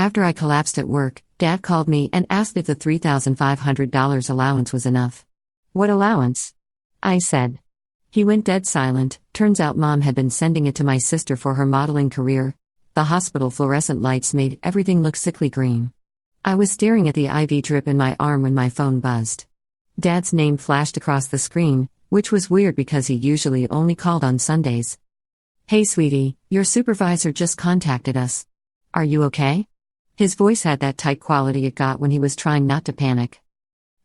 After I collapsed at work, Dad called me and asked if the $3,500 allowance was enough. What allowance? I said. He went dead silent. Turns out Mom had been sending it to my sister for her modeling career. The hospital fluorescent lights made everything look sickly green. I was staring at the IV drip in my arm when my phone buzzed. Dad's name flashed across the screen, which was weird because he usually only called on Sundays. Hey sweetie, your supervisor just contacted us. Are you okay? His voice had that tight quality it got when he was trying not to panic.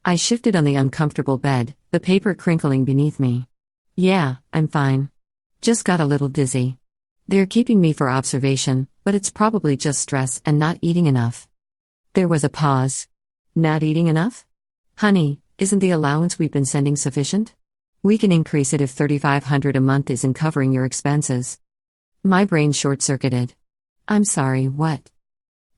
I shifted on the uncomfortable bed, the paper crinkling beneath me. Yeah, I'm fine. Just got a little dizzy. They're keeping me for observation, but it's probably just stress and not eating enough. There was a pause. Not eating enough? Honey, isn't the allowance we've been sending sufficient? We can increase it if $3,500 a month isn't covering your expenses. My brain short-circuited. I'm sorry, what?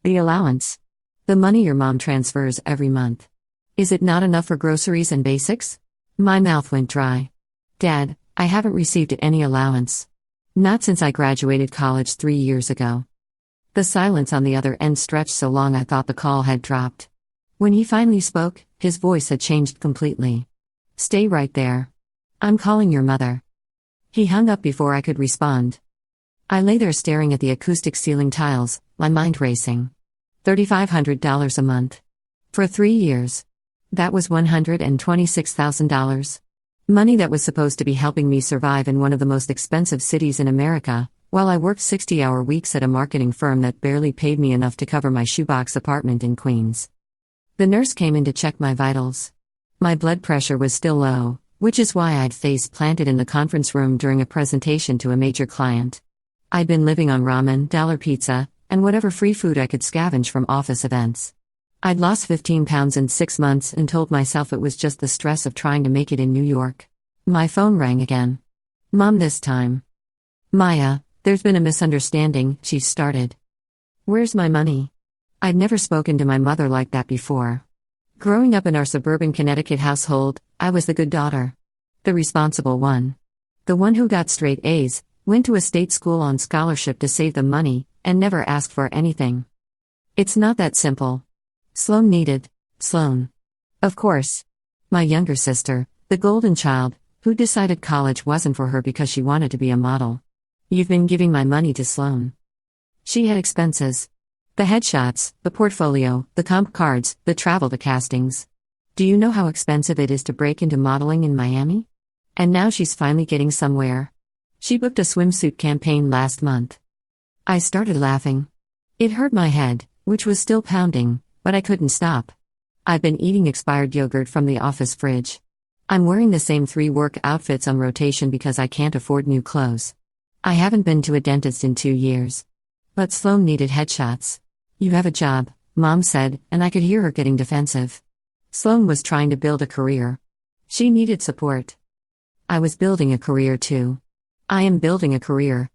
The allowance. The money your mom transfers every month. Is it not enough for groceries and basics? My mouth went dry. Dad, I haven't received any allowance. Not since I graduated college 3 years ago. The silence on the other end stretched so long I thought the call had dropped. When he finally spoke, his voice had changed completely. Stay right there. I'm calling your mother. He hung up before I could respond. I lay there staring at the acoustic ceiling tiles, my mind racing. $3,500 a month. For 3 years. That was $126,000. Money that was supposed to be helping me survive in one of the most expensive cities in America, while I worked 60-hour weeks at a marketing firm that barely paid me enough to cover my shoebox apartment in Queens. The nurse came in to check my vitals. My blood pressure was still low, which is why I'd face planted in the conference room during a presentation to a major client. I'd been living on ramen, dollar pizza, and whatever free food I could scavenge from office events. I'd lost 15 pounds in 6 months and told myself it was just the stress of trying to make it in New York. My phone rang again. Mom this time. Maya, there's been a misunderstanding, she started. Where's my money? I'd never spoken to my mother like that before. Growing up in our suburban Connecticut household, I was the good daughter. The responsible one. The one who got straight A's, went to a state school on scholarship to save the money, and never asked for anything. It's not that simple. Sloan needed Sloan. Of course. My younger sister, the golden child, who decided college wasn't for her because she wanted to be a model. You've been giving my money to Sloan. She had expenses. The headshots, the portfolio, the comp cards, the travel, the castings. Do you know how expensive it is to break into modeling in Miami? And now she's finally getting somewhere. She booked a swimsuit campaign last month. I started laughing. It hurt my head, which was still pounding, but I couldn't stop. I've been eating expired yogurt from the office fridge. I'm wearing the same 3 work outfits on rotation because I can't afford new clothes. I haven't been to a dentist in 2 years. But Sloan needed headshots. You have a job, Mom said, and I could hear her getting defensive. Sloan was trying to build a career. She needed support. I was building a career too. I am building a career.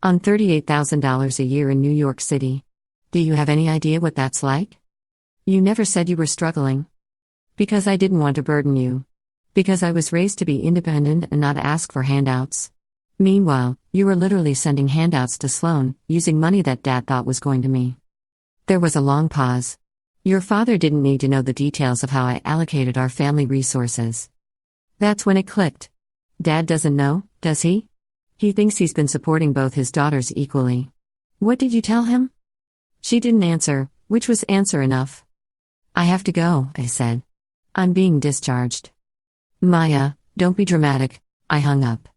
On $38,000 a year in New York City. Do you have any idea what that's like? You never said you were struggling. Because I didn't want to burden you. Because I was raised to be independent and not ask for handouts. Meanwhile, you were literally sending handouts to Sloan, using money that Dad thought was going to me. There was a long pause. Your father didn't need to know the details of how I allocated our family resources. That's when it clicked. Dad doesn't know, does he? He thinks he's been supporting both his daughters equally. What did you tell him? She didn't answer, which was answer enough. I have to go, I said. I'm being discharged. Maya, don't be dramatic, I hung up.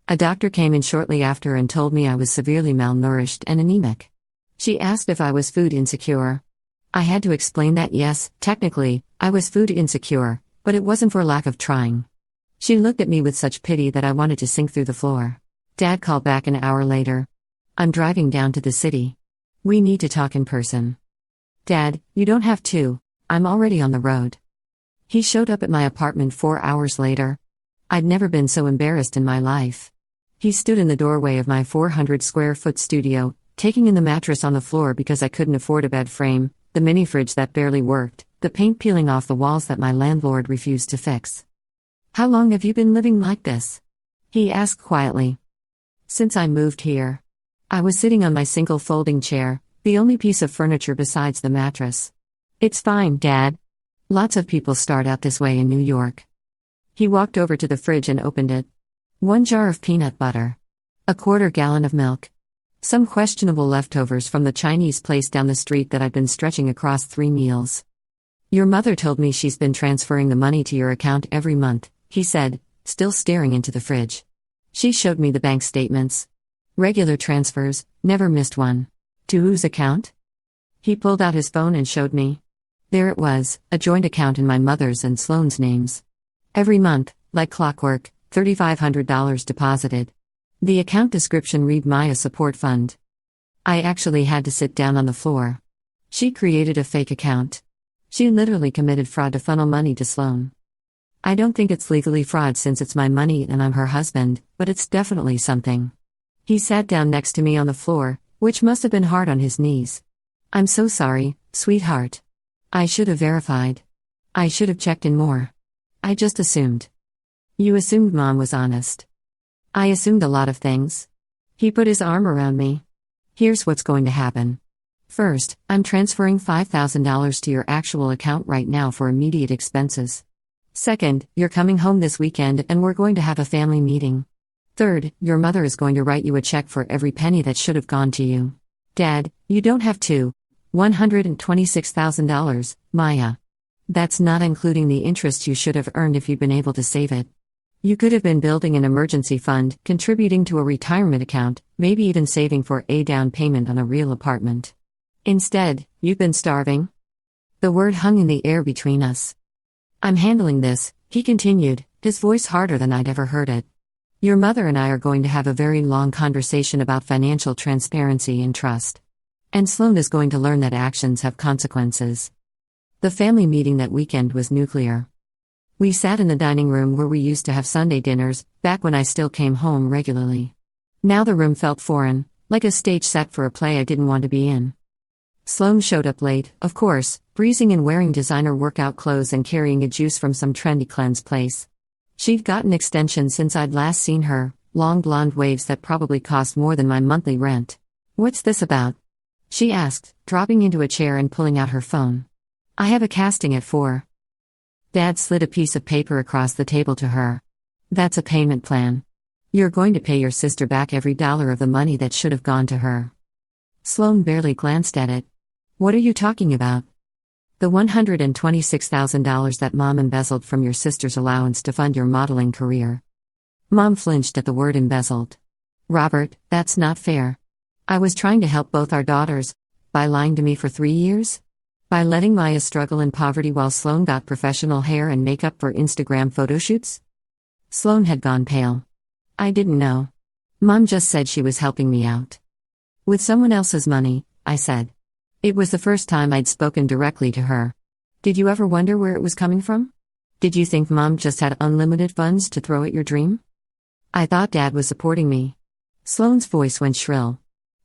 A doctor came in shortly after and told me I was severely malnourished and anemic. She asked if I was food insecure. I had to explain that yes, technically, I was food insecure, but it wasn't for lack of trying. She looked at me with such pity that I wanted to sink through the floor. Dad called back an hour later. I'm driving down to the city. We need to talk in person. Dad, you don't have to. I'm already on the road. He showed up at my apartment 4 hours later. I'd never been so embarrassed in my life. He stood in the doorway of my 400-square-foot studio, taking in the mattress on the floor because I couldn't afford a bed frame, the mini fridge that barely worked, the paint peeling off the walls that my landlord refused to fix. How long have you been living like this? He asked quietly. Since I moved here. I was sitting on my single folding chair, The only piece of furniture besides the mattress. It's fine, Dad. Lots of people start out this way in New York. He walked over to the fridge and opened it. 1 jar of peanut butter. A quarter gallon of milk. Some questionable leftovers from the Chinese place down the street that I'd been stretching across 3 meals. Your mother told me she's been transferring the money to your account every month, he said, still staring into the fridge. She showed me the bank statements. Regular transfers, never missed one. To whose account? He pulled out his phone and showed me. There it was, a joint account in my mother's and Sloane's names. Every month, like clockwork, $3,500 deposited. The account description read Maya Support Fund. I actually had to sit down on the floor. She created a fake account. She literally committed fraud to funnel money to Sloane. I don't think it's legally fraud since it's my money and I'm her husband, but it's definitely something. He sat down next to me on the floor, which must have been hard on his knees. I'm so sorry, sweetheart. I should have verified. I should have checked in more. I just assumed. You assumed Mom was honest. I assumed a lot of things. He put his arm around me. Here's what's going to happen. First, I'm transferring $5,000 to your actual account right now for immediate expenses. Second, you're coming home this weekend and we're going to have a family meeting. Third, your mother is going to write you a check for every penny that should have gone to you. Dad, you don't have to. $126,000, Maya. That's not including the interest you should have earned if you'd been able to save it. You could have been building an emergency fund, contributing to a retirement account, maybe even saving for a down payment on a real apartment. Instead, you've been starving. The word hung in the air between us. I'm handling this, he continued, his voice harder than I'd ever heard it. Your mother and I are going to have a very long conversation about financial transparency and trust. And Sloane is going to learn that actions have consequences. The family meeting that weekend was nuclear. We sat in the dining room where we used to have Sunday dinners, back when I still came home regularly. Now the room felt foreign, like a stage set for a play I didn't want to be in. Sloane showed up late, of course, breezing in wearing designer workout clothes and carrying a juice from some trendy cleanse place. She'd gotten extensions since I'd last seen her, long blonde waves that probably cost more than my monthly rent. What's this about? She asked, dropping into a chair and pulling out her phone. I have a casting at 4. Dad slid a piece of paper across the table to her. That's a payment plan. You're going to pay your sister back every dollar of the money that should have gone to her. Sloane barely glanced at it. What are you talking about? The $126,000 that Mom embezzled from your sister's allowance to fund your modeling career. Mom flinched at the word embezzled. Robert, that's not fair. I was trying to help both our daughters. By lying to me for 3 years? By letting Maya struggle in poverty while Sloane got professional hair and makeup for Instagram photoshoots? Sloane had gone pale. I didn't know. Mom just said she was helping me out. With someone else's money, I said. It was the first time I'd spoken directly to her. Did you ever wonder where it was coming from? Did you think Mom just had unlimited funds to throw at your dream? I thought Dad was supporting me. Sloane's voice went shrill.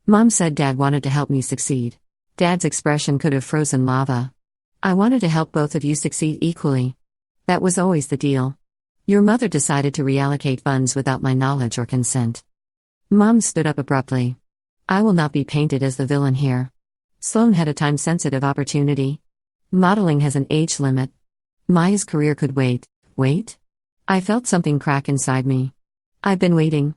Mom said Dad wanted to help me succeed. Dad's expression could have frozen lava. I wanted to help both of you succeed equally. That was always the deal. Your mother decided to reallocate funds without my knowledge or consent. Mom stood up abruptly. I will not be painted as the villain here. Sloane had a time-sensitive opportunity. Modeling has an age limit. Maya's career could wait. Wait? I felt something crack inside me. I've been waiting.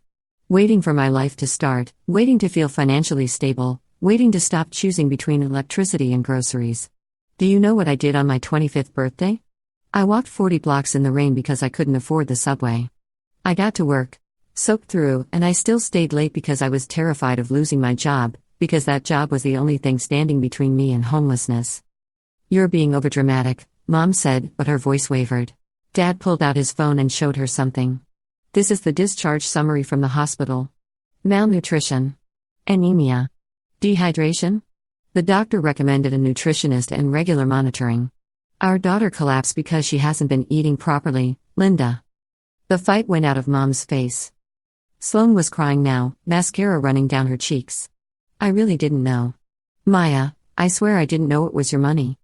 Waiting for my life to start, waiting to feel financially stable, waiting to stop choosing between electricity and groceries. Do you know what I did on my 25th birthday? I walked 40 blocks in the rain because I couldn't afford the subway. I got to work, soaked through, and I still stayed late because I was terrified of losing my job, because that job was the only thing standing between me and homelessness. You're being overdramatic, Mom said, but her voice wavered. Dad pulled out his phone and showed her something. This is the discharge summary from the hospital. Malnutrition. Anemia. Dehydration? The doctor recommended a nutritionist and regular monitoring. Our daughter collapsed because she hasn't been eating properly, Linda. The fight went out of Mom's face. Sloane was crying now, mascara running down her cheeks. I really didn't know. Maya, I swear I didn't know it was your money.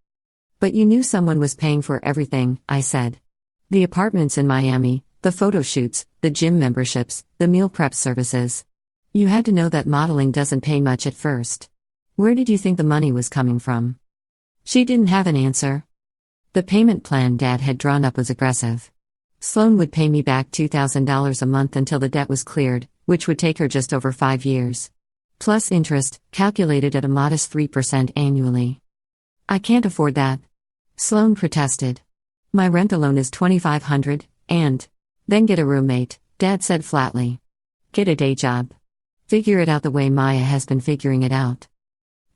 But you knew someone was paying for everything, I said. The apartments in Miami, the photo shoots, the gym memberships, the meal prep services. You had to know that modeling doesn't pay much at first. Where did you think the money was coming from? She didn't have an answer. The payment plan Dad had drawn up was aggressive. Sloan would pay me back $2,000 a month until the debt was cleared, which would take her just over 5 years. Plus interest, calculated at a modest 3% annually. I can't afford that. Sloan protested. My rent alone is $2,500, and then get a roommate, Dad said flatly. Get a day job. Figure it out the way Maya has been figuring it out.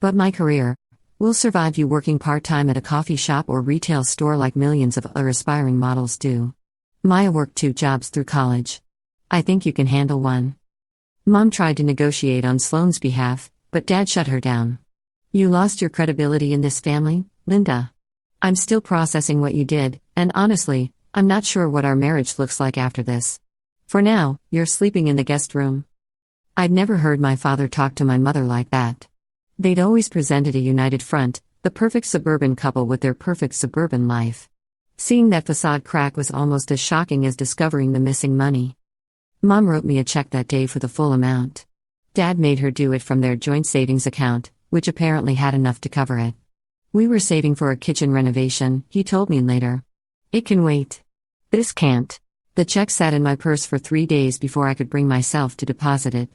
But my career will survive you working part-time at a coffee shop or retail store like millions of other aspiring models do. Maya worked 2 jobs through college. I think you can handle one. Mom tried to negotiate on Sloan's behalf, but Dad shut her down. You lost your credibility in this family, Linda. I'm still processing what you did, and honestly, I'm not sure what our marriage looks like after this. For now, you're sleeping in the guest room. I'd never heard my father talk to my mother like that. They'd always presented a united front, the perfect suburban couple with their perfect suburban life. Seeing that facade crack was almost as shocking as discovering the missing money. Mom wrote me a check that day for the full amount. Dad made her do it from their joint savings account, which apparently had enough to cover it. We were saving for a kitchen renovation, he told me later. It can wait. This can't. The check sat in my purse for 3 days before I could bring myself to deposit it.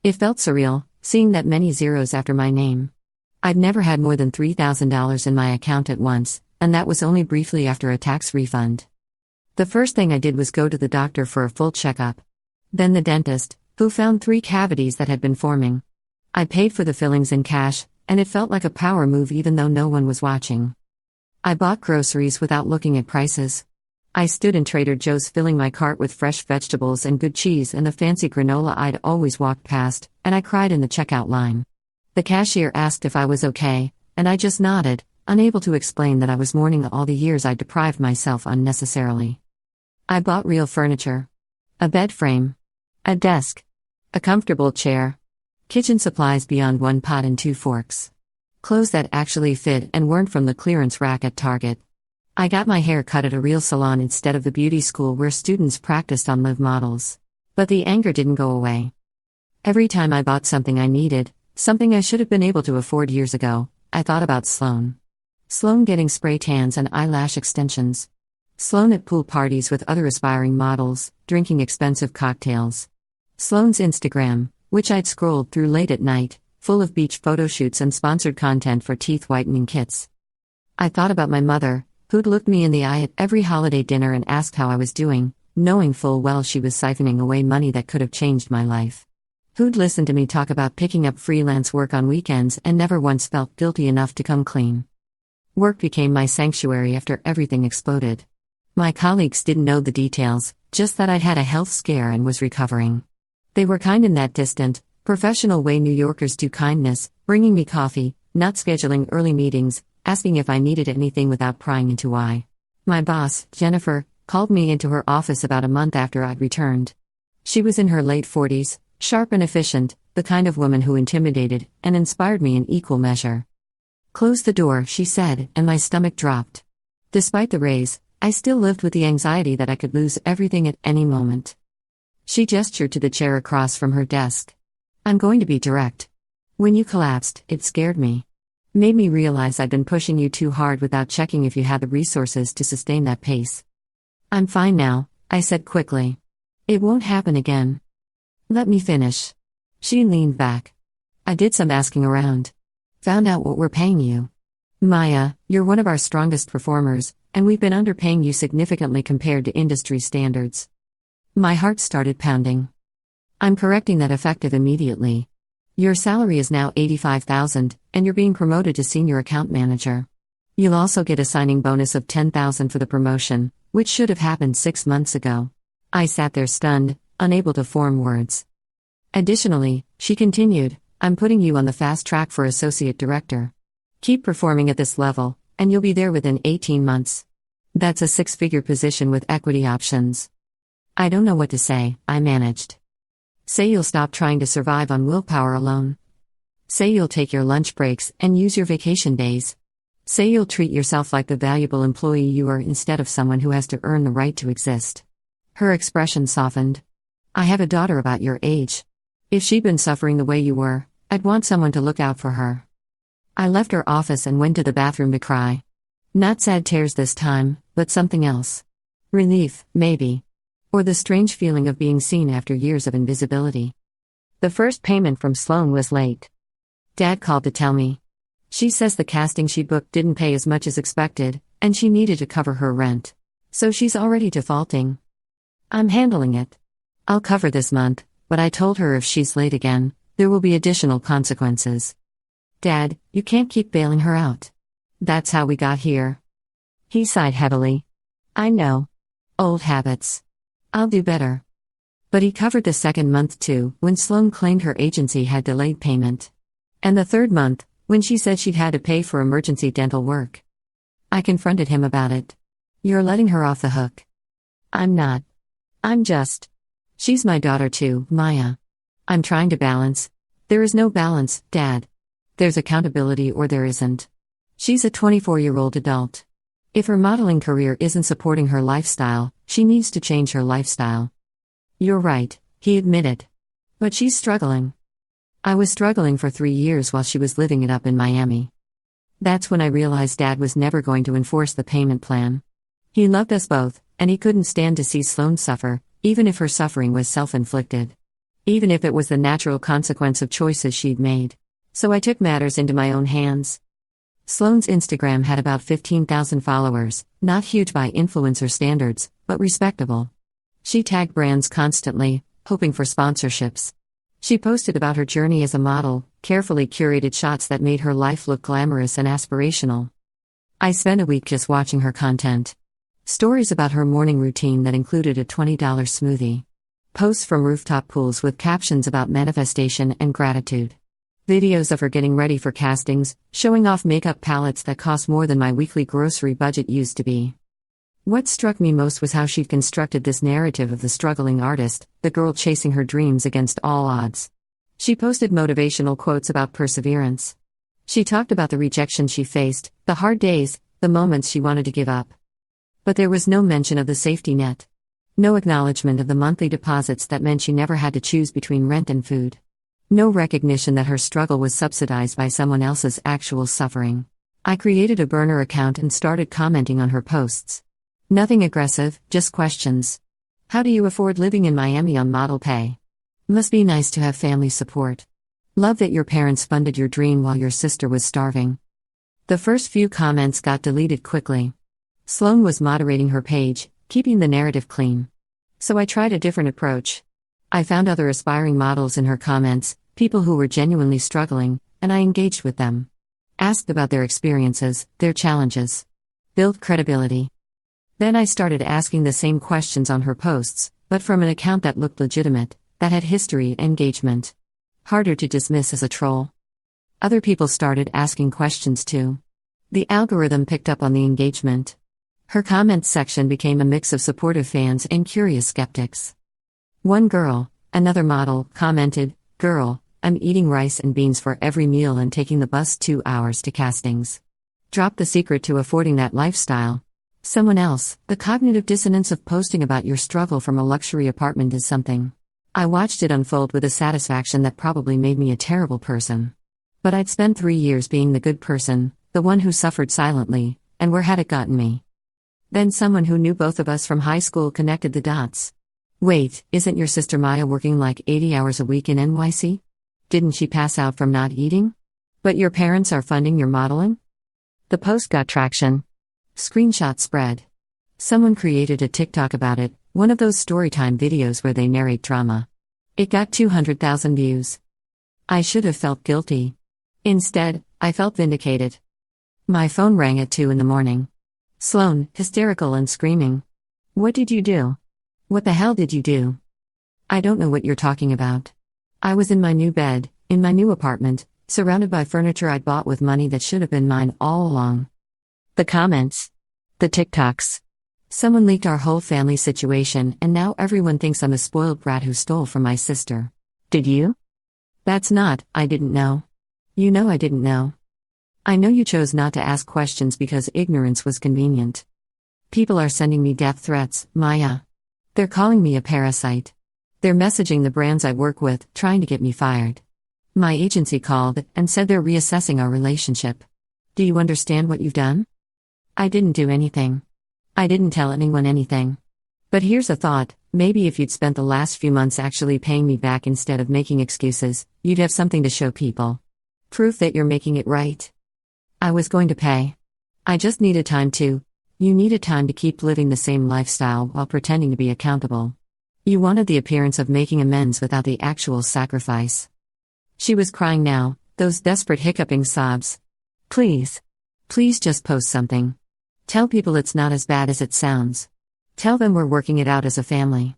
It felt surreal, seeing that many zeros after my name. I'd never had more than $3,000 in my account at once, and that was only briefly after a tax refund. The first thing I did was go to the doctor for a full checkup. Then the dentist, who found 3 cavities that had been forming. I paid for the fillings in cash, and it felt like a power move even though no one was watching. I bought groceries without looking at prices. I stood in Trader Joe's filling my cart with fresh vegetables and good cheese and the fancy granola I'd always walked past, and I cried in the checkout line. The cashier asked if I was okay, and I just nodded, unable to explain that I was mourning all the years I'd deprived myself unnecessarily. I bought real furniture. A bed frame. A desk. A comfortable chair. Kitchen supplies beyond 1 pot and 2 forks. Clothes that actually fit and weren't from the clearance rack at Target. I got my hair cut at a real salon instead of the beauty school where students practiced on live models. But the anger didn't go away. Every time I bought something I needed, something I should have been able to afford years ago, I thought about Sloan. Sloan getting spray tans and eyelash extensions. Sloan at pool parties with other aspiring models, drinking expensive cocktails. Sloan's Instagram, which I'd scrolled through late at night, full of beach photo shoots and sponsored content for teeth whitening kits. I thought about my mother, who'd looked me in the eye at every holiday dinner and asked how I was doing, knowing full well she was siphoning away money that could have changed my life. Who'd listened to me talk about picking up freelance work on weekends and never once felt guilty enough to come clean. Work became my sanctuary after everything exploded. My colleagues didn't know the details, just that I'd had a health scare and was recovering. They were kind in that distant, professional way New Yorkers do kindness, bringing me coffee, not scheduling early meetings, asking if I needed anything without prying into why. My boss, Jennifer, called me into her office about a month after I'd returned. She was in her late 40s, sharp and efficient, the kind of woman who intimidated and inspired me in equal measure. Close the door, she said, and my stomach dropped. Despite the raise, I still lived with the anxiety that I could lose everything at any moment. She gestured to the chair across from her desk. I'm going to be direct. When you collapsed, it scared me. Made me realize I'd been pushing you too hard without checking if you had the resources to sustain that pace. I'm fine now, I said quickly. It won't happen again. Let me finish. She leaned back. I did some asking around. Found out what we're paying you. Maya, you're one of our strongest performers, and we've been underpaying you significantly compared to industry standards. My heart started pounding. I'm correcting that effective immediately. Your salary is now $85,000, and you're being promoted to senior account manager. You'll also get a signing bonus of $10,000 for the promotion, which should have happened 6 months ago. I sat there stunned, unable to form words. Additionally, she continued, I'm putting you on the fast track for associate director. Keep performing at this level, and you'll be there within 18 months. That's a 6-figure position with equity options. I don't know what to say, I managed. Say you'll stop trying to survive on willpower alone. Say you'll take your lunch breaks and use your vacation days. Say you'll treat yourself like the valuable employee you are instead of someone who has to earn the right to exist. Her expression softened. I have a daughter about your age. If she'd been suffering the way you were, I'd want someone to look out for her. I left her office and went to the bathroom to cry. Not sad tears this time, but something else. Relief, maybe. Or the strange feeling of being seen after years of invisibility. The first payment from Sloan was late. Dad called to tell me. She says the casting she booked didn't pay as much as expected, and she needed to cover her rent. So she's already defaulting. I'm handling it. I'll cover this month, but I told her if she's late again, there will be additional consequences. Dad, you can't keep bailing her out. That's how we got here. He sighed heavily. I know. Old habits. I'll do better. But he covered the second month too, when Sloan claimed her agency had delayed payment. And the third month, when she said she'd had to pay for emergency dental work. I confronted him about it. You're letting her off the hook. I'm not. I'm just. She's my daughter too, Maya. I'm trying to balance. There is no balance, Dad. There's accountability or there isn't. She's a 24-year-old adult. If her modeling career isn't supporting her lifestyle, she needs to change her lifestyle. You're right, he admitted. But she's struggling. I was struggling for 3 years while she was living it up in Miami. That's when I realized Dad was never going to enforce the payment plan. He loved us both, and he couldn't stand to see Sloan suffer, even if her suffering was self-inflicted. Even if it was the natural consequence of choices she'd made. So I took matters into my own hands. Sloan's Instagram had about 15,000 followers, not huge by influencer standards, but respectable. She tagged brands constantly, hoping for sponsorships. She posted about her journey as a model, carefully curated shots that made her life look glamorous and aspirational. I spent a week just watching her content. Stories about her morning routine that included a $20 smoothie. Posts from rooftop pools with captions about manifestation and gratitude. Videos of her getting ready for castings, showing off makeup palettes that cost more than my weekly grocery budget used to be. What struck me most was how she'd constructed this narrative of the struggling artist, the girl chasing her dreams against all odds. She posted motivational quotes about perseverance. She talked about the rejection she faced, the hard days, the moments she wanted to give up. But there was no mention of the safety net. No acknowledgement of the monthly deposits that meant she never had to choose between rent and food. No recognition that her struggle was subsidized by someone else's actual suffering. I created a burner account and started commenting on her posts. Nothing aggressive, just questions. How do you afford living in Miami on model pay? Must be nice to have family support. Love that your parents funded your dream while your sister was starving. The first few comments got deleted quickly. Sloan was moderating her page, keeping the narrative clean. So I tried a different approach. I found other aspiring models in her comments, people who were genuinely struggling, and I engaged with them. Asked about their experiences, their challenges. Built credibility. Then I started asking the same questions on her posts, but from an account that looked legitimate, that had history and engagement. Harder to dismiss as a troll. Other people started asking questions too. The algorithm picked up on the engagement. Her comments section became a mix of supportive fans and curious skeptics. One girl, another model, commented, "Girl, I'm eating rice and beans for every meal and taking the bus 2 hours to castings. Drop the secret to affording that lifestyle." Someone else, "The cognitive dissonance of posting about your struggle from a luxury apartment is something." I watched it unfold with a satisfaction that probably made me a terrible person. But I'd spent 3 years being the good person, the one who suffered silently, and where had it gotten me? Then someone who knew both of us from high school connected the dots. Wait, isn't your sister Maya working like 80 hours a week in NYC? Didn't she pass out from not eating? But your parents are funding your modeling? The post got traction. Screenshot spread. Someone created a TikTok about it, one of those storytime videos where they narrate drama. It got 200,000 views. I should have felt guilty. Instead, I felt vindicated. My phone rang at 2 a.m. Sloan, hysterical and screaming. "What did you do? What the hell did you do?" "I don't know what you're talking about. I was in my new bed, in my new apartment, surrounded by furniture I'd bought with money that should have been mine all along." The comments. The TikToks. Someone leaked our whole family situation and now everyone thinks I'm a spoiled brat who stole from my sister. Did you? That's not, I didn't know. You know I didn't know. I know you chose not to ask questions because ignorance was convenient. People are sending me death threats, Maya. They're calling me a parasite. They're messaging the brands I work with, trying to get me fired. My agency called and said they're reassessing our relationship. Do you understand what you've done? I didn't do anything. I didn't tell anyone anything. But here's a thought, maybe if you'd spent the last few months actually paying me back instead of making excuses, you'd have something to show people. Proof that you're making it right. I was going to pay. I just needed time to. You needed time to keep living the same lifestyle while pretending to be accountable. You wanted the appearance of making amends without the actual sacrifice. She was crying now, those desperate hiccuping sobs. Please. Please just post something. Tell people it's not as bad as it sounds. Tell them we're working it out as a family.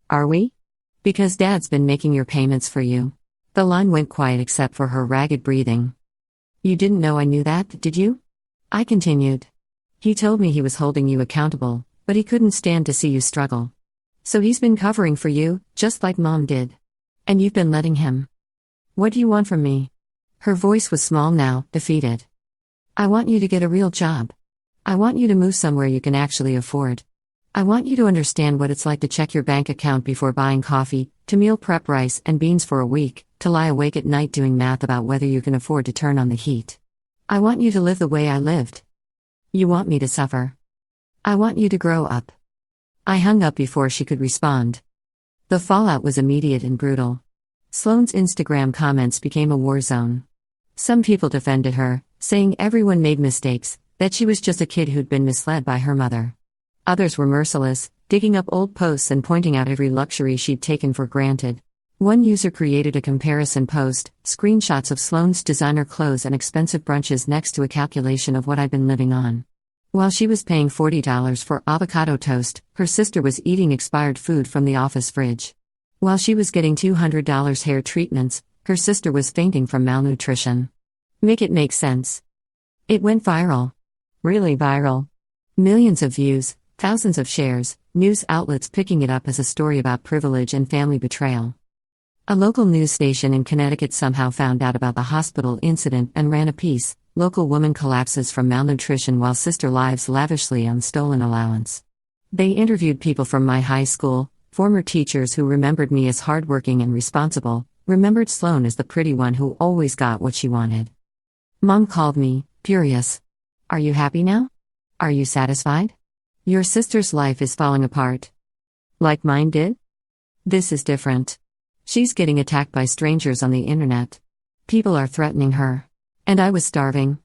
Are we? Because Dad's been making your payments for you. The line went quiet except for her ragged breathing. You didn't know I knew that, did you? I continued. He told me he was holding you accountable, but he couldn't stand to see you struggle. So he's been covering for you, just like Mom did. And you've been letting him. What do you want from me? Her voice was small now, defeated. I want you to get a real job. I want you to move somewhere you can actually afford. I want you to understand what it's like to check your bank account before buying coffee, to meal prep rice and beans for a week, to lie awake at night doing math about whether you can afford to turn on the heat. I want you to live the way I lived. You want me to suffer. I want you to grow up. I hung up before she could respond. The fallout was immediate and brutal. Sloane's Instagram comments became a war zone. Some people defended her, saying everyone made mistakes, that she was just a kid who'd been misled by her mother. Others were merciless, digging up old posts and pointing out every luxury she'd taken for granted. One user created a comparison post, screenshots of Sloane's designer clothes and expensive brunches next to a calculation of what I'd been living on. While she was paying $40 for avocado toast, her sister was eating expired food from the office fridge. While she was getting $200 hair treatments, her sister was fainting from malnutrition. Make it make sense. It went viral. Really viral. Millions of views, thousands of shares, news outlets picking it up as a story about privilege and family betrayal. A local news station in Connecticut somehow found out about the hospital incident and ran a piece, "Local Woman Collapses from Malnutrition While Sister Lives Lavishly on Stolen Allowance." They interviewed people from my high school, former teachers who remembered me as hardworking and responsible, remembered Sloane as the pretty one who always got what she wanted. Mom called me, furious. Are you happy now? Are you satisfied? Your sister's life is falling apart. Like mine did? This is different. She's getting attacked by strangers on the internet. People are threatening her. And I was starving.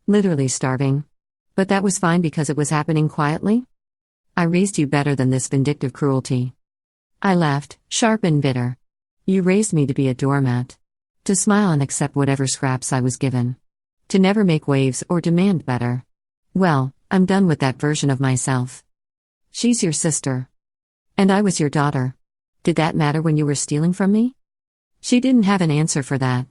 Literally starving. But that was fine because it was happening quietly? I raised you better than this vindictive cruelty. I laughed, sharp and bitter. You raised me to be a doormat. To smile and accept whatever scraps I was given. To never make waves or demand better. Well, I'm done with that version of myself. She's your sister. And I was your daughter. Did that matter when you were stealing from me? She didn't have an answer for that.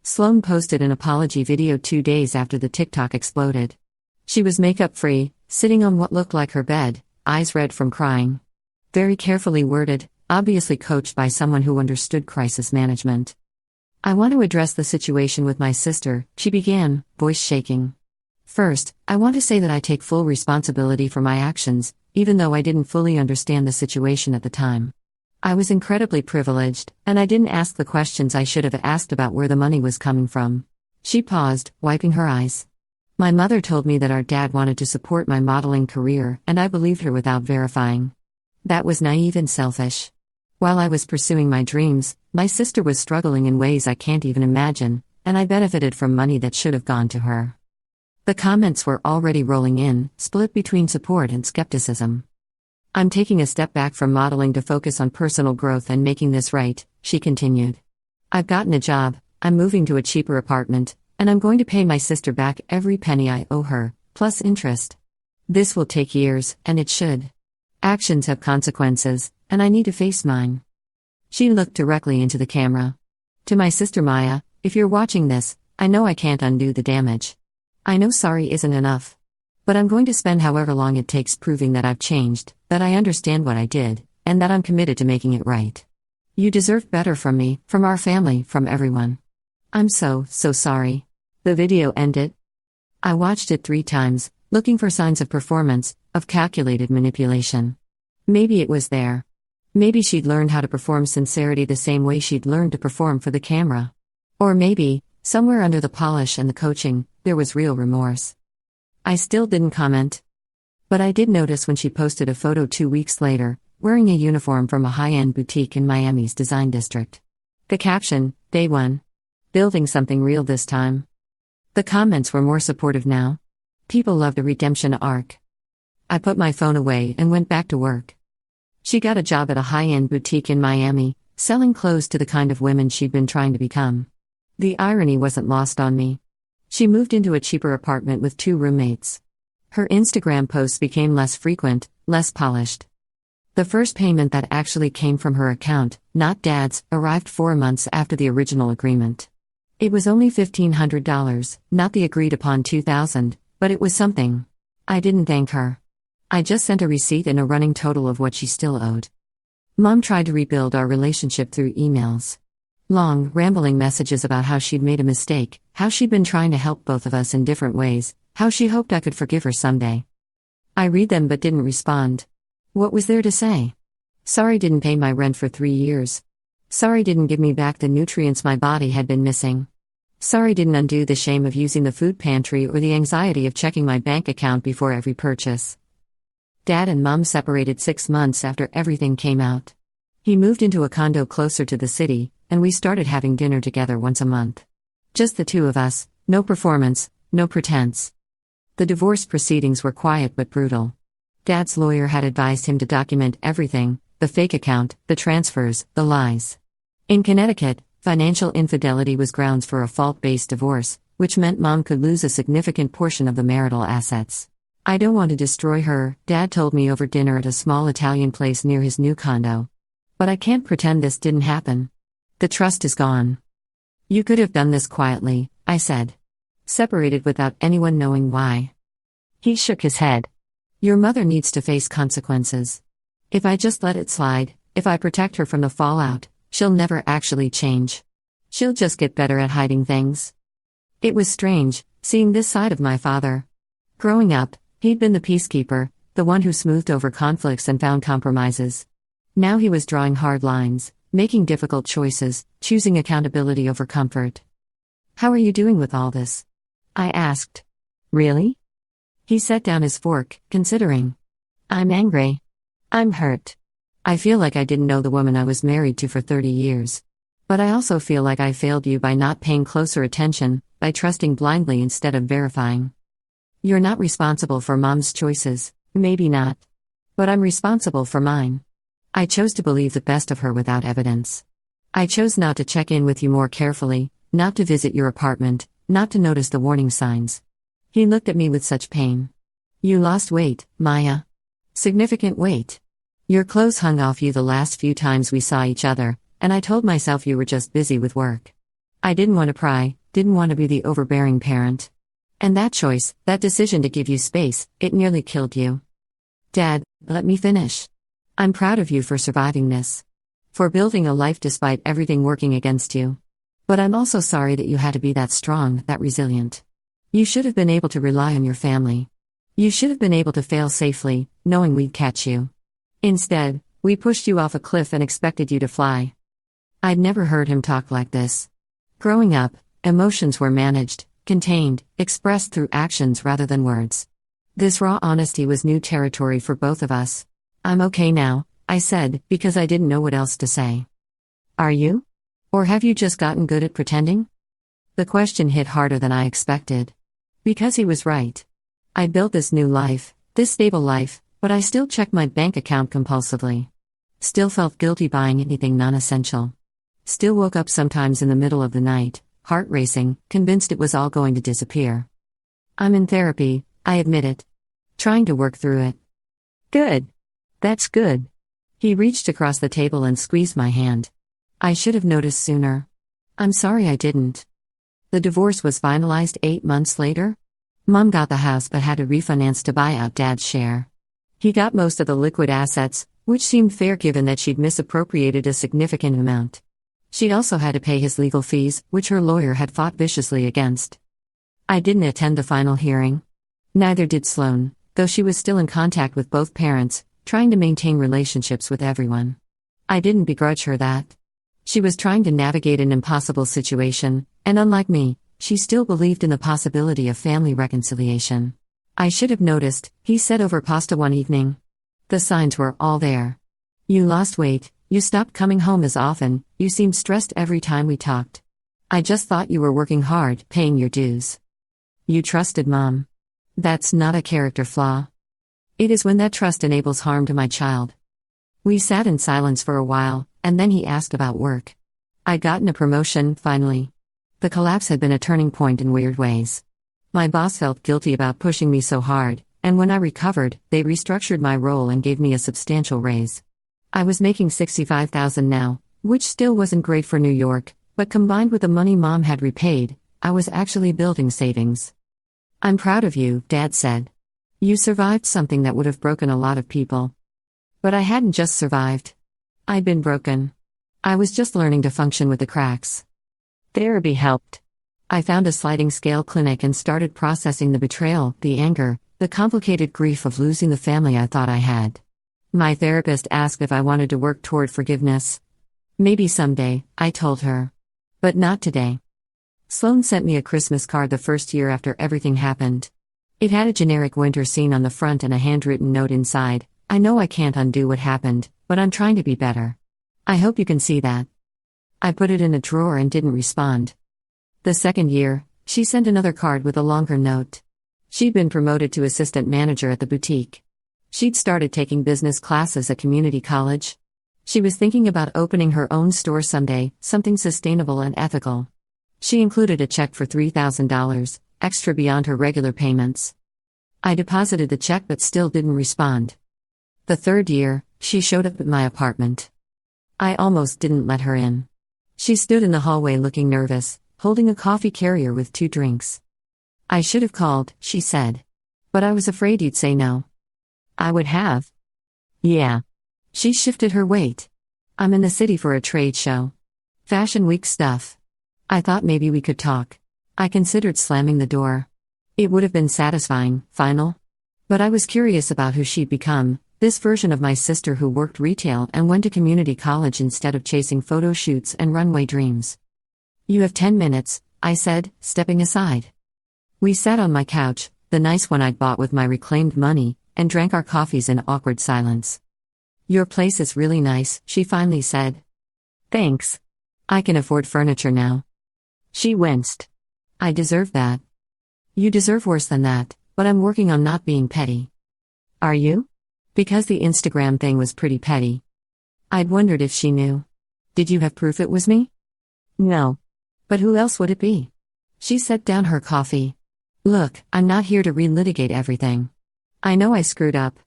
Sloane posted an apology video 2 days after the TikTok exploded. She was makeup-free, sitting on what looked like her bed, eyes red from crying. Very carefully worded, obviously coached by someone who understood crisis management. I want to address the situation with my sister, she began, voice shaking. First, I want to say that I take full responsibility for my actions, even though I didn't fully understand the situation at the time. I was incredibly privileged, and I didn't ask the questions I should have asked about where the money was coming from. She paused, wiping her eyes. My mother told me that our dad wanted to support my modeling career, and I believed her without verifying. That was naive and selfish. While I was pursuing my dreams, my sister was struggling in ways I can't even imagine, and I benefited from money that should have gone to her. The comments were already rolling in, split between support and skepticism. I'm taking a step back from modeling to focus on personal growth and making this right, she continued. I've gotten a job, I'm moving to a cheaper apartment, and I'm going to pay my sister back every penny I owe her, plus interest. This will take years, and it should. Actions have consequences, and I need to face mine. She looked directly into the camera. To my sister Maya, if you're watching this, I know I can't undo the damage. I know sorry isn't enough. But I'm going to spend however long it takes proving that I've changed, that I understand what I did, and that I'm committed to making it right. You deserve better from me, from our family, from everyone. I'm so sorry. The video ended. I watched it 3 times, looking for signs of performance, of calculated manipulation. Maybe it was there. Maybe she'd learned how to perform sincerity the same way she'd learned to perform for the camera. Or maybe, somewhere under the polish and the coaching, there was real remorse. I still didn't comment. But I did notice when she posted a photo 2 weeks later, wearing a uniform from a high-end boutique in Miami's design district. The caption, Day 1. Building something real this time. The comments were more supportive now. People loved a redemption arc. I put my phone away and went back to work. She got a job at a high-end boutique in Miami, selling clothes to the kind of women she'd been trying to become. The irony wasn't lost on me. She moved into a cheaper apartment with 2 roommates. Her Instagram posts became less frequent, less polished. The first payment that actually came from her account, not Dad's, arrived 4 months after the original agreement. It was only $1,500, not the agreed-upon $2,000, but it was something. I didn't thank her. I just sent a receipt and a running total of what she still owed. Mom tried to rebuild our relationship through emails. Long, rambling messages about how she'd made a mistake, how she'd been trying to help both of us in different ways, how she hoped I could forgive her someday. I read them but didn't respond. What was there to say? Sorry didn't pay my rent for 3 years. Sorry didn't give me back the nutrients my body had been missing. Sorry didn't undo the shame of using the food pantry or the anxiety of checking my bank account before every purchase. Dad and Mom separated 6 months after everything came out. He moved into a condo closer to the city, and we started having dinner together once a month. Just the 2 of us, no performance, no pretense. The divorce proceedings were quiet but brutal. Dad's lawyer had advised him to document everything, the fake account, the transfers, the lies. In Connecticut, financial infidelity was grounds for a fault-based divorce, which meant Mom could lose a significant portion of the marital assets. I don't want to destroy her, Dad told me over dinner at a small Italian place near his new condo. But I can't pretend this didn't happen. The trust is gone. You could have done this quietly, I said. Separated without anyone knowing why. He shook his head. Your mother needs to face consequences. If I just let it slide, if I protect her from the fallout, she'll never actually change. She'll just get better at hiding things. It was strange, seeing this side of my father. Growing up, he'd been the peacekeeper, the one who smoothed over conflicts and found compromises. Now he was drawing hard lines, making difficult choices, choosing accountability over comfort. How are you doing with all this? I asked. Really? He set down his fork, considering. I'm angry. I'm hurt. I feel like I didn't know the woman I was married to for 30 years. But I also feel like I failed you by not paying closer attention, by trusting blindly instead of verifying. You're not responsible for Mom's choices, maybe not. But I'm responsible for mine. I chose to believe the best of her without evidence. I chose not to check in with you more carefully, not to visit your apartment, not to notice the warning signs. He looked at me with such pain. You lost weight, Maya. Significant weight. Your clothes hung off you the last few times we saw each other, and I told myself you were just busy with work. I didn't want to pry, didn't want to be the overbearing parent. And that choice, that decision to give you space, it nearly killed you. Dad, let me finish. I'm proud of you for surviving this. For building a life despite everything working against you. But I'm also sorry that you had to be that strong, that resilient. You should have been able to rely on your family. You should have been able to fail safely, knowing we'd catch you. Instead, we pushed you off a cliff and expected you to fly. I'd never heard him talk like this. Growing up, emotions were managed, contained, expressed through actions rather than words. This raw honesty was new territory for both of us. I'm okay now, I said, because I didn't know what else to say. Are you? Or have you just gotten good at pretending? The question hit harder than I expected. Because he was right. I built this new life, this stable life, but I still checked my bank account compulsively. Still felt guilty buying anything non-essential. Still woke up sometimes in the middle of the night, heart racing, convinced it was all going to disappear. I'm in therapy, I admit it. Trying to work through it. Good. That's good. He reached across the table and squeezed my hand. I should have noticed sooner. I'm sorry I didn't. The divorce was finalized 8 months later. Mom got the house but had to refinance to buy out Dad's share. He got most of the liquid assets, which seemed fair given that she'd misappropriated a significant amount. She'd also had to pay his legal fees, which her lawyer had fought viciously against. I didn't attend the final hearing. Neither did Sloane, though she was still in contact with both parents, trying to maintain relationships with everyone. I didn't begrudge her that. She was trying to navigate an impossible situation, and unlike me, she still believed in the possibility of family reconciliation. "I should have noticed," he said over pasta one evening. "The signs were all there. You lost weight, you stopped coming home as often, you seemed stressed every time we talked. I just thought you were working hard, paying your dues. You trusted Mom. That's not a character flaw. It is when that trust enables harm to my child." We sat in silence for a while, and then he asked about work. I'd gotten a promotion, finally. The collapse had been a turning point in weird ways. My boss felt guilty about pushing me so hard, and when I recovered, they restructured my role and gave me a substantial raise. I was making $65,000 now, which still wasn't great for New York, but combined with the money Mom had repaid, I was actually building savings. "I'm proud of you," Dad said. "You survived something that would have broken a lot of people." But I hadn't just survived. I'd been broken. I was just learning to function with the cracks. Therapy helped. I found a sliding scale clinic and started processing the betrayal, the anger, the complicated grief of losing the family I thought I had. My therapist asked if I wanted to work toward forgiveness. "Maybe someday," I told her. "But not today." Sloan sent me a Christmas card the first year after everything happened. It had a generic winter scene on the front and a handwritten note inside. "I know I can't undo what happened, but I'm trying to be better. I hope you can see that." I put it in a drawer and didn't respond. The second year, she sent another card with a longer note. She'd been promoted to assistant manager at the boutique. She'd started taking business classes at community college. She was thinking about opening her own store someday, something sustainable and ethical. She included a check for $3,000, extra beyond her regular payments. I deposited the check but still didn't respond. The third year, she showed up at my apartment. I almost didn't let her in. She stood in the hallway looking nervous, holding a coffee carrier with 2 drinks. "I should have called," she said. "But I was afraid you'd say no." "I would have." "Yeah." She shifted her weight. "I'm in the city for a trade show. Fashion Week stuff. I thought maybe we could talk." I considered slamming the door. It would have been satisfying, final. But I was curious about who she'd become, this version of my sister who worked retail and went to community college instead of chasing photo shoots and runway dreams. "You have 10 minutes, I said, stepping aside. We sat on my couch, the nice one I'd bought with my reclaimed money, and drank our coffees in awkward silence. "Your place is really nice," she finally said. "Thanks. I can afford furniture now." She winced. "I deserve that." "You deserve worse than that, but I'm working on not being petty." "Are you?" Because the Instagram thing was pretty petty. I'd wondered if she knew. "Did you have proof it was me?" "No. But who else would it be?" She set down her coffee. "Look, I'm not here to relitigate everything. I know I screwed up.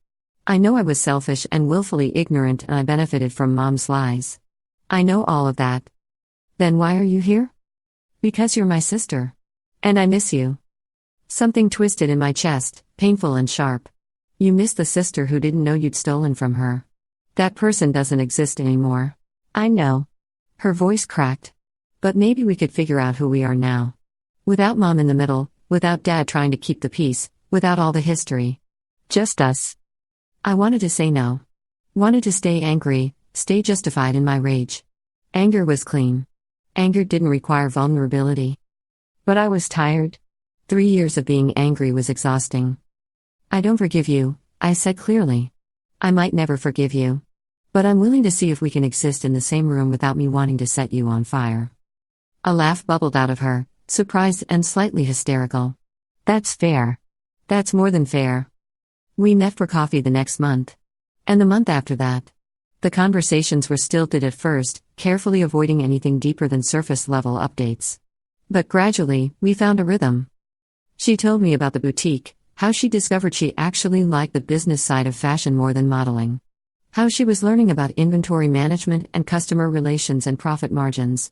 I know I was selfish and willfully ignorant and I benefited from Mom's lies. I know all of that. Then why are you here?" "Because you're my sister. And I miss you." Something twisted in my chest, painful and sharp. "You miss the sister who didn't know you'd stolen from her. That person doesn't exist anymore." "I know." Her voice cracked. "But maybe we could figure out who we are now. Without Mom in the middle, without Dad trying to keep the peace, without all the history. Just us." I wanted to say no. Wanted to stay angry, stay justified in my rage. Anger was clean. Anger didn't require vulnerability. But I was tired. 3 years of being angry was exhausting. "I don't forgive you," I said clearly. "I might never forgive you. But I'm willing to see if we can exist in the same room without me wanting to set you on fire." A laugh bubbled out of her, surprised and slightly hysterical. "That's fair. That's more than fair." We met for coffee the next month. And the month after that. The conversations were stilted at first, carefully avoiding anything deeper than surface-level updates. But gradually, we found a rhythm. She told me about the boutique, how she discovered she actually liked the business side of fashion more than modeling. How she was learning about inventory management and customer relations and profit margins.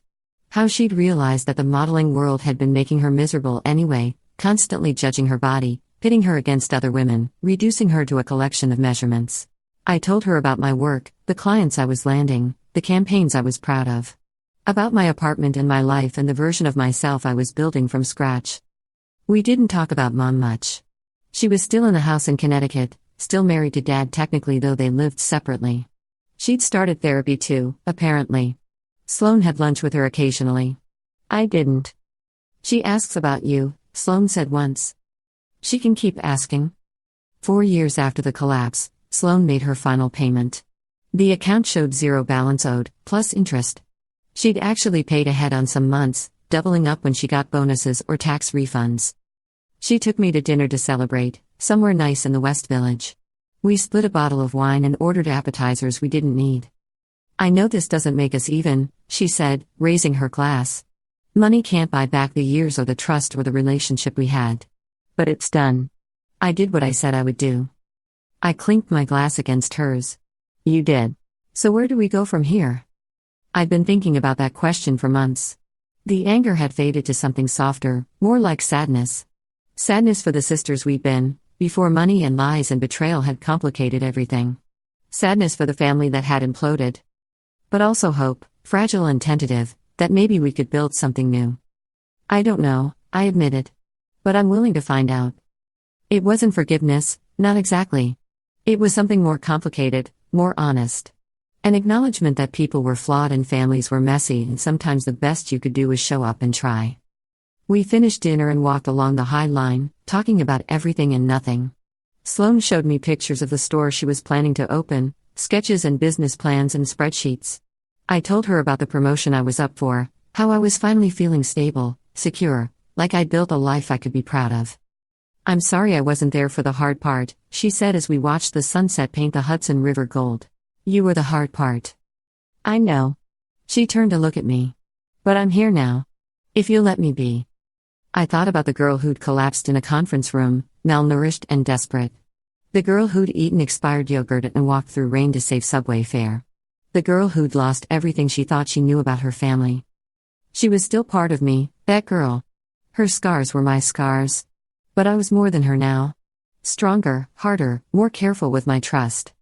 How she'd realized that the modeling world had been making her miserable anyway, constantly judging her body, pitting her against other women, reducing her to a collection of measurements. I told her about my work, the clients I was landing, the campaigns I was proud of. About my apartment and my life and the version of myself I was building from scratch. We didn't talk about Mom much. She was still in the house in Connecticut, still married to Dad technically though they lived separately. She'd started therapy too, apparently. Sloane had lunch with her occasionally. I didn't. She asks about you, Sloane said once. She can keep asking. 4 years after the collapse, Sloane made her final payment. The account showed zero balance owed, plus interest. She'd actually paid ahead on some months, doubling up when she got bonuses or tax refunds. She took me to dinner to celebrate, somewhere nice in the West Village. We split a bottle of wine and ordered appetizers we didn't need. I know this doesn't make us even, she said, raising her glass. Money can't buy back the years or the trust or the relationship we had. But it's done. I did what I said I would do. I clinked my glass against hers. You did. So where do we go from here? I'd been thinking about that question for months. The anger had faded to something softer, more like sadness. Sadness for the sisters we'd been, before money and lies and betrayal had complicated everything. Sadness for the family that had imploded. But also hope, fragile and tentative, that maybe we could build something new. I don't know, I admitted. But I'm willing to find out. It wasn't forgiveness, not exactly. It was something more complicated, more honest. An acknowledgement that people were flawed and families were messy, and sometimes the best you could do was show up and try. We finished dinner and walked along the High Line, talking about everything and nothing. Sloane showed me pictures of the store she was planning to open, sketches and business plans and spreadsheets. I told her about the promotion I was up for, how I was finally feeling stable, secure, like I'd built a life I could be proud of. I'm sorry I wasn't there for the hard part, she said as we watched the sunset paint the Hudson River gold. You were the hard part. I know. She turned to look at me. But I'm here now. If you'll let me be. I thought about the girl who'd collapsed in a conference room, malnourished and desperate. The girl who'd eaten expired yogurt and walked through rain to save subway fare. The girl who'd lost everything she thought she knew about her family. She was still part of me, that girl. Her scars were my scars. But I was more than her now. Stronger, harder, more careful with my trust.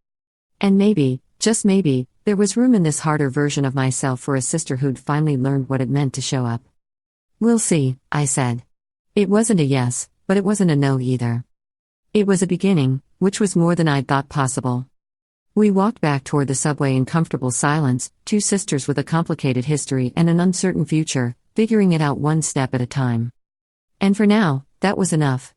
And maybe, just maybe, there was room in this harder version of myself for a sister who'd finally learned what it meant to show up. We'll see, I said. It wasn't a yes, but it wasn't a no either. It was a beginning, which was more than I'd thought possible. We walked back toward the subway in comfortable silence, two sisters with a complicated history and an uncertain future, figuring it out one step at a time. And for now, that was enough.